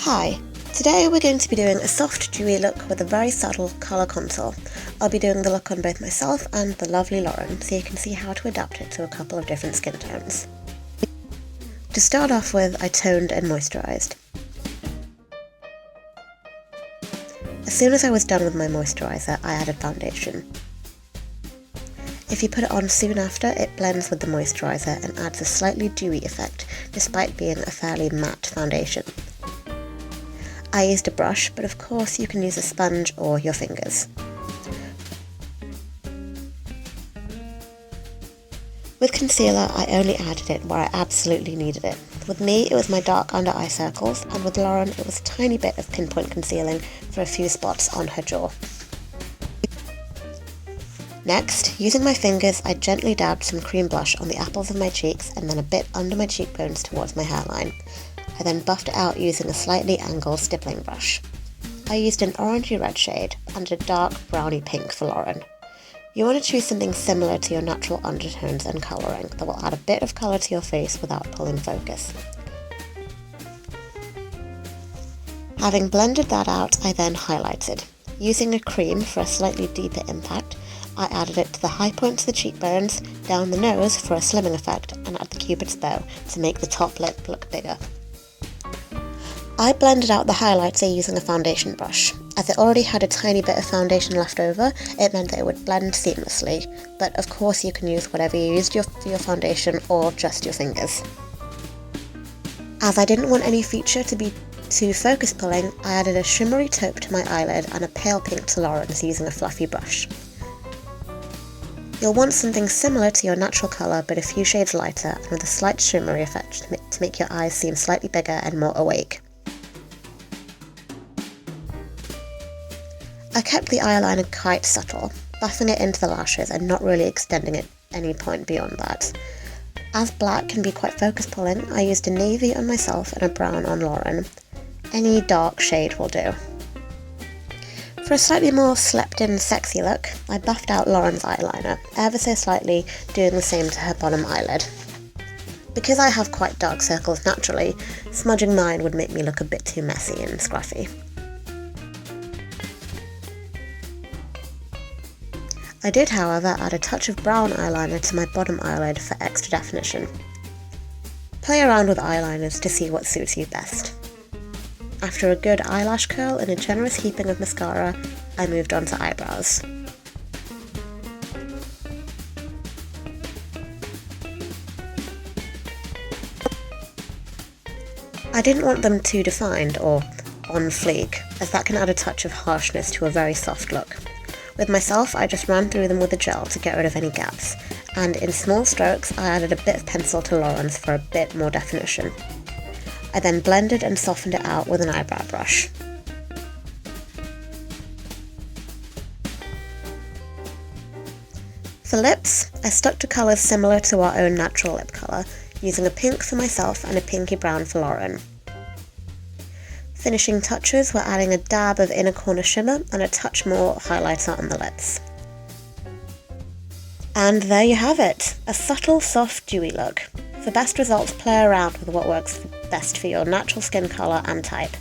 Hi, today we're going to be doing a soft dewy look with a very subtle colour contour. I'll be doing the look on both myself and the lovely Lauren, so you can see how to adapt it to a couple of different skin tones. To start off with, I toned and moisturised. As soon as I was done with my moisturiser, I added foundation. If you put it on soon after, it blends with the moisturiser and adds a slightly dewy effect, despite being a fairly matte foundation. I used a brush, but of course you can use a sponge or your fingers. With concealer, I only added it where I absolutely needed it. With me, it was my dark under eye circles, and with Lauren, it was a tiny bit of pinpoint concealing for a few spots on her jaw. Next, using my fingers, I gently dabbed some cream blush on the apples of my cheeks and then a bit under my cheekbones towards my hairline. I then buffed it out using a slightly angled stippling brush. I used an orangey red shade and a dark browny pink for Lauren. You want to choose something similar to your natural undertones and colouring that will add a bit of colour to your face without pulling focus. Having blended that out, I then highlighted. Using a cream for a slightly deeper impact, I added it to the high points of the cheekbones, down the nose for a slimming effect, and at the cupid's bow to make the top lip look bigger. I blended out the highlighter using a foundation brush. As it already had a tiny bit of foundation left over, it meant that it would blend seamlessly, but of course you can use whatever you used for your foundation or just your fingers. As I didn't want any feature to be too focus pulling, I added a shimmery taupe to my eyelid and a pale pink to Lauren's using a fluffy brush. You'll want something similar to your natural colour but a few shades lighter and with a slight shimmery effect to make your eyes seem slightly bigger and more awake. I kept the eyeliner quite subtle, buffing it into the lashes and not really extending it any point beyond that. As black can be quite focus pulling, I used a navy on myself and a brown on Lauren. Any dark shade will do. For a slightly more slept-in sexy look, I buffed out Lauren's eyeliner, ever so slightly, doing the same to her bottom eyelid. Because I have quite dark circles naturally, smudging mine would make me look a bit too messy and scruffy. I did, however, add a touch of brown eyeliner to my bottom eyelid for extra definition. Play around with eyeliners to see what suits you best. After a good eyelash curl and a generous heaping of mascara, I moved on to eyebrows. I didn't want them too defined or on fleek, as that can add a touch of harshness to a very soft look. With myself, I just ran through them with a gel to get rid of any gaps, and in small strokes I added a bit of pencil to Lauren's for a bit more definition. I then blended and softened it out with an eyebrow brush. For lips, I stuck to colours similar to our own natural lip colour, using a pink for myself and a pinky brown for Lauren. Finishing touches were adding a dab of inner corner shimmer and a touch more highlighter on the lips. And there you have it, a subtle, soft, dewy look. For best results, play around with what works best for your natural skin colour and type.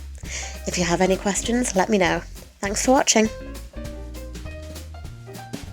If you have any questions, let me know. Thanks for watching!